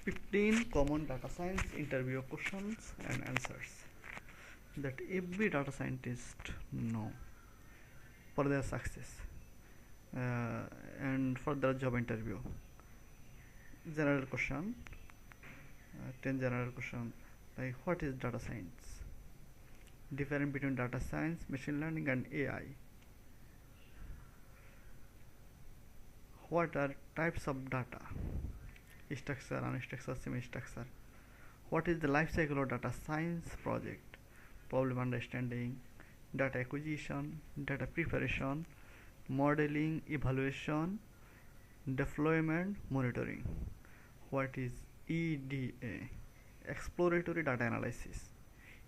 15 common data science interview questions and answers that every data scientist know for their success and for their job interview. General question, 10 general question like what is data science, difference between data science, machine learning and AI, what are types of data, structure, unstructured, semi-structure, what is the life cycle of data science project, problem understanding, data acquisition, data preparation, modeling, evaluation, deployment, monitoring. What is EDA? Exploratory data analysis.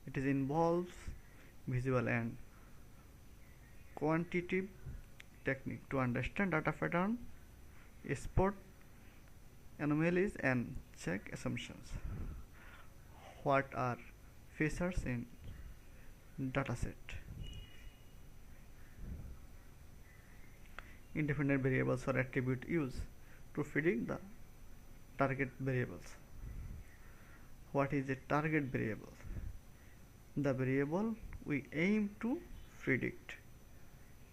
It involves visual and quantitative technique to understand data pattern, spot anomalies and check assumptions. What are features in dataset? Independent variables or attribute used to predict the target variables. What is a target variable? The variable we aim to predict.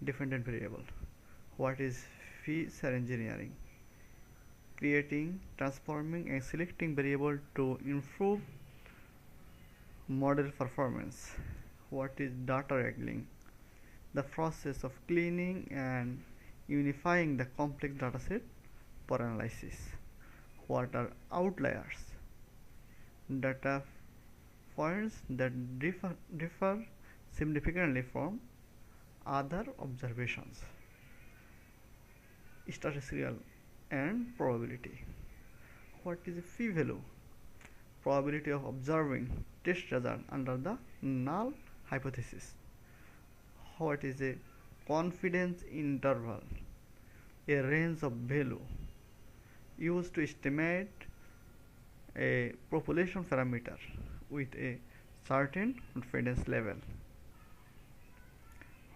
Dependent variable. What is feature engineering? Creating, transforming and selecting variable to improve model performance. What is data wrangling? The process of cleaning and unifying the complex dataset for analysis. What are outliers? Data points that differ significantly from other observations. Statistical and probability. What is a p-value? Probability of observing test result under the null hypothesis. What is a confidence interval? A range of value used to estimate a population parameter with a certain confidence level.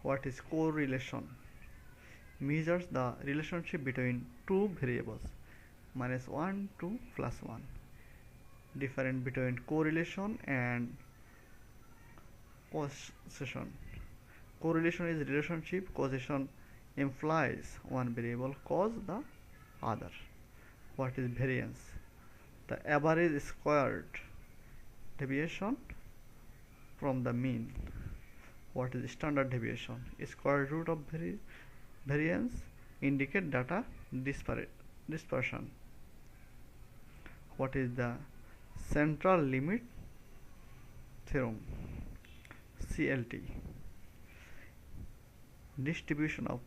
What is correlation? Measures the relationship between two variables -1 to +1. Difference between correlation and causation. Correlation is relationship, causation implies one variable cause the other. What is variance? The average squared deviation from the mean. What is standard deviation? Square root of variance indicate data dispersion. What is the central limit theorem? CLT. Distribution of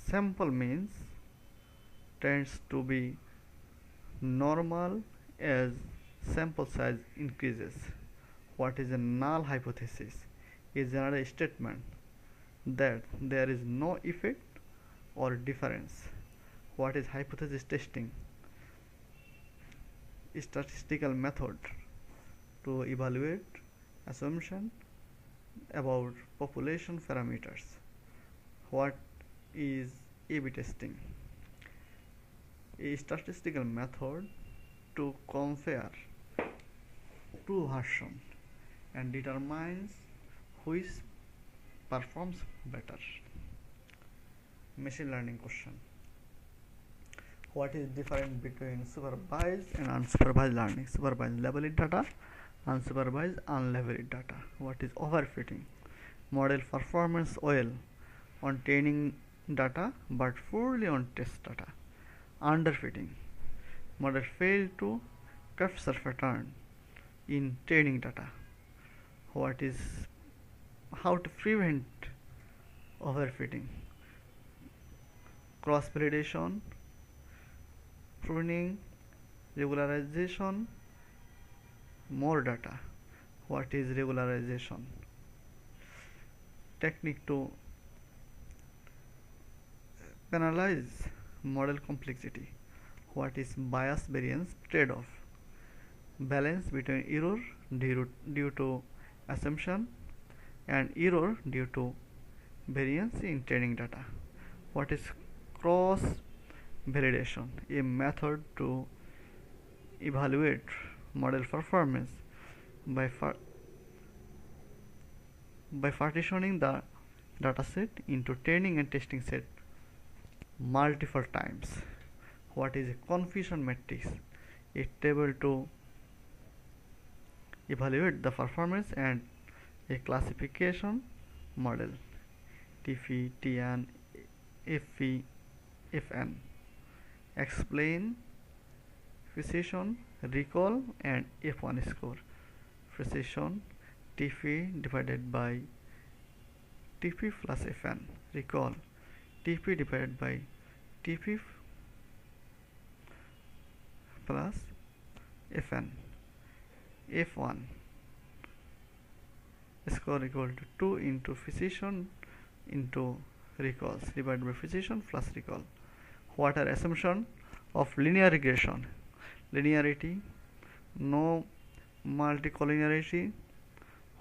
sample means tends to be normal as sample size increases. What is a null hypothesis? Is another statement that there is no effect or difference. What is hypothesis testing? A statistical method to evaluate assumption about population parameters. What is A/B testing? A statistical method to compare two versions and determines which performs better. Machine learning question. What is difference between supervised and unsupervised learning? Supervised leveled data, unsupervised unleveled data. What is overfitting? Model performance well on training data but poorly on test data. Underfitting. Model failed to capture pattern in training data. What is how to prevent overfitting? Cross validation, pruning, regularization, more data. What is regularization? Technique to penalize model complexity. What is bias variance trade-off? Balance between error due to assumption and error due to variance in training data. What is cross validation? A method to Evaluate model performance by partitioning the dataset into training and testing set multiple times. What is a confusion matrix? A table to evaluate the performance and a classification model TF, TN, FE, FN. Explain precision, recall and F1 score. Precision TF divided by TP plus FN. Recall TP divided by TP plus Fn. F1 score equal to 2 into precision into recalls divided by precision plus recall. What are assumption of linear regression? Linearity, no multicollinearity,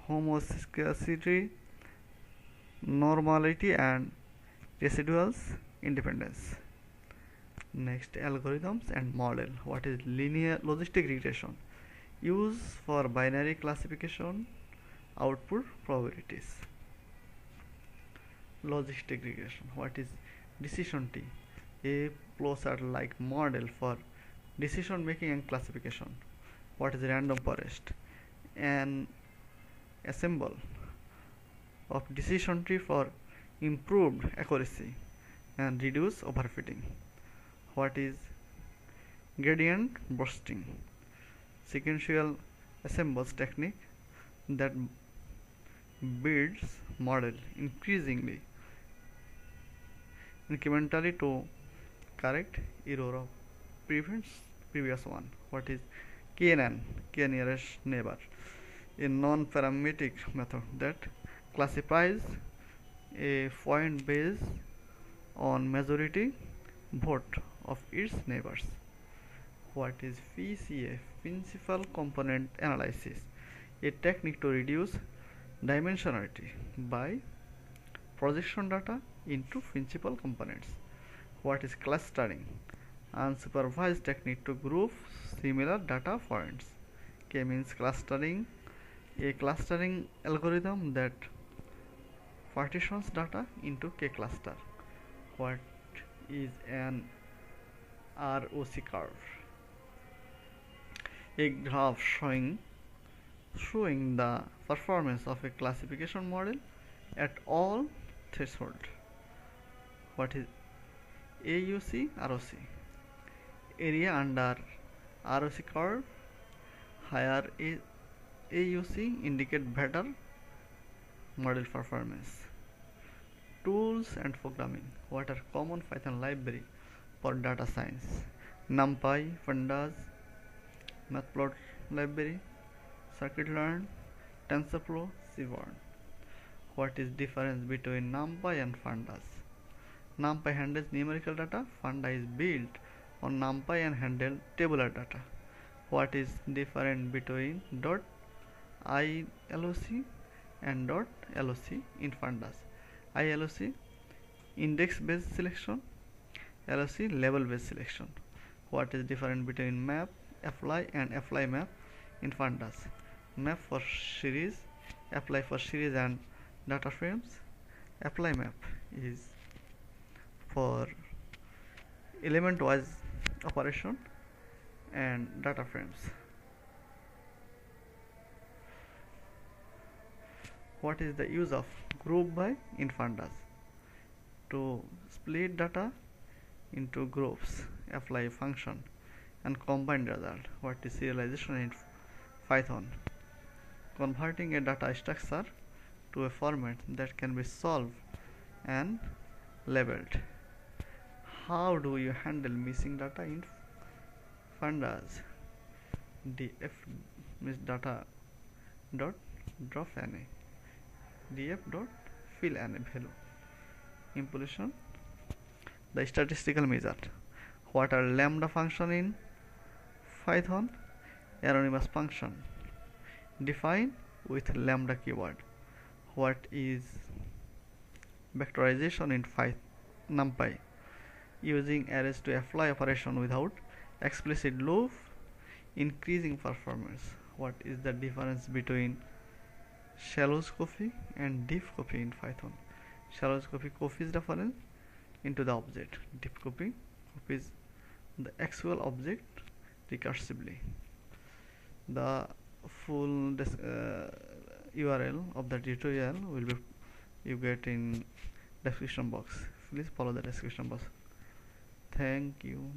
homoscedasticity, normality and residuals independence. Next, algorithms and model. What is linear logistic regression? Used for binary classification, output probabilities. Logistic regression. What is decision tree? A flowchart like model for decision making and classification. What is random forest? An assemble of decision tree for improved accuracy and reduce overfitting. What is gradient bursting? Sequential assembles technique that builds model incrementally to correct error of previous one. What is KNN, K nearest neighbor? A non-parametric method that classifies a point based on majority vote of its neighbors. What is PCA, principal component analysis? A technique to reduce dimensionality by projection data into principal components. What is clustering? Unsupervised technique to group similar data points. K means clustering, a clustering algorithm that partitions data into K cluster. What is an ROC curve? A graph showing the performance of a classification model at all thresholds. What is AUC, ROC? Area under ROC curve. Higher AUC indicate better model performance. Tools and programming. What are common Python library for data science? NumPy, Pandas, Matplotlib, scikit-learn, TensorFlow, Seaborn. What is difference between NumPy and Pandas? NumPy handles numerical data. Pandas is built on NumPy and handle tabular data. What is different between .ILOC and .LOC in Pandas? ILOC index based selection, LOC label based selection. What is different between map, apply and apply map in Pandas? Map for series, apply for series and data frames. Apply map is for element wise operation and data frames. What is the use of group by in Pandas? To split data into groups, apply function and combine result. What is serialization in Python? Converting a data structure to a format that can be solved and labeled. How do you handle missing data in Pandas? df means data dot drop na, df dot fill na value. Implementation, the statistical measure. What are lambda function in Python? Anonymous function defined with lambda keyword. What is vectorization in NumPy? Using arrays to apply operation without explicit loop. increasing performance. What is the difference between shallow scoping and deep scoping in Python? Shallow scoping copies reference into the object. Deep scoping copies the actual object recursively. The full URL of the tutorial will be you get in description box. Please follow the description box. Thank you.